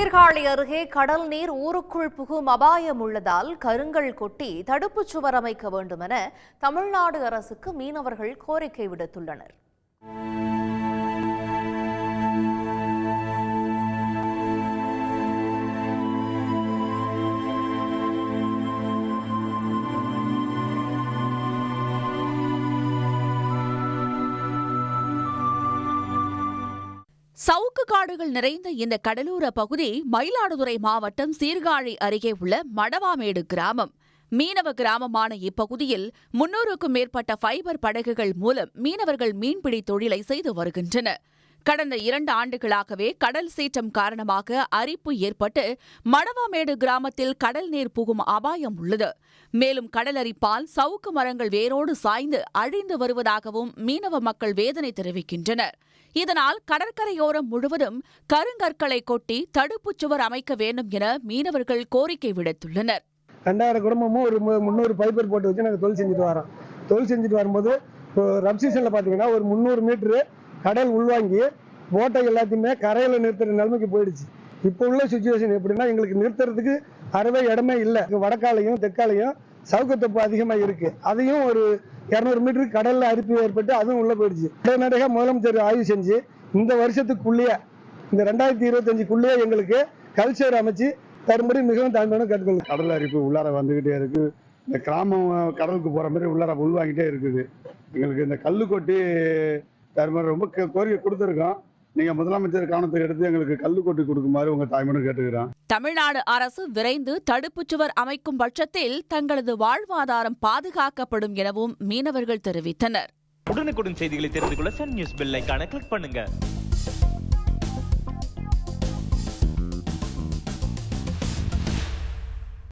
சீர்காழி அருகே கடல் நீர் ஊருக்குள் புகும் அபாயம் உள்ளதால் கருங்கல் கொட்டி தடுப்புச் சுவர் அமைக்க வேண்டும் என தமிழ்நாடு அரசுக்கு மீனவர்கள் கோரிக்கை விடுத்துள்ளனர். சவுக்கு காடுகள் நிறைந்த இந்த கடலோர பகுதி மயிலாடுதுறை மாவட்டம் சீர்காழி அருகே உள்ள மடவாமேடு கிராமம். மீனவ கிராமமான இப்பகுதியில் 300க்கும் மேற்பட்ட ஃபைபர் படகுகள் மூலம் மீனவர்கள் மீன்பிடி தொழிலை செய்து வருகின்றனர். கடந்த 2 ஆண்டுகளாகவே கடல் சீற்றம் காரணமாக அரிப்பு ஏற்பட்டு மடவாமேடு கிராமத்தில் கடல் நீர் புகும் அபாயம் உள்ளது. மேலும் கடல் அரிப்பால் சவுக்கு மரங்கள் வேரோடு சாய்ந்து அழிந்து வருவதாகவும் மீனவ மக்கள் வேதனை தெரிவிக்கின்றனர். இதனால் கடற்கரையோரம் முழுவதும் கருங்கற்களை கொட்டி தடுப்புச் சுவர் அமைக்க வேண்டும் என மீனவர்கள் கோரிக்கை விடுத்துள்ளனர். 2000 குடும்பமும் ஒரு 300 பைப்பர் போட்டு வச்சு நாங்கள் தொழில் செஞ்சுட்டு வரோம். தொழில் செஞ்சுட்டு வரும்போது ரப் சீசன்ல பார்த்தீங்கன்னா ஒரு 300 மீட்டரு கடல் உள்வாங்கி போட்டை எல்லாத்தையுமே கரையில் நிறுத்துற நிலைமைக்கு போயிடுச்சு. இப்போ உள்ள சுச்சுவேஷன் எப்படின்னா எங்களுக்கு நிறுத்துறதுக்கு அறவே இடமே இல்லை. வடக்காலையும் தெற்காலையும் சவுக்கத்தொப்பு அதிகமாக இருக்கு. அதையும் ஒரு 200 மீட்டருக்கு கடல்ல அரிப்பு ஏற்பட்டு அதுவும் உள்ள போயிடுச்சு. உடனடியாக முதலமைச்சர் ஆய்வு செஞ்சு இந்த வருஷத்துக்குள்ளேயே இந்த 2025க்குள்ளேயே எங்களுக்கு கல்ச்சர் அமைச்சு தரும்படி மிகவும் தாழ்மையான கேட்டுக்கொள்ளும். கடல் அரிப்பு உள்ளார வந்துகிட்டே இருக்கு. இந்த கிராமம் கடலுக்கு போற மாதிரி உள்ளார உள்வாங்கிட்டே இருக்குது. எங்களுக்கு இந்த கல்லு கொட்டி தருமாறு ரொம்ப கோரிக்கை கொடுத்துருக்கோம். நீங்க முதலமைச்சர் கவனத்துக்கு எடுத்து எங்களுக்கு கல்லு கொட்டி கொடுக்குமாறு உங்க தாய்மனும் கேட்டுக்கிறோம். தமிழ்நாடு அரசு விரைந்து தடுப்புச் சுவர் அமைக்கும் பட்சத்தில் தங்களது வாழ்வாதாரம் பாதுகாக்கப்படும் எனவும் மீனவர்கள் தெரிவித்தனர். உடனுக்குடன் செய்திகளை தெரிந்து கொள்ள சன் நியூஸ் பெல் ஐகானை கிளிக் பண்ணுங்க.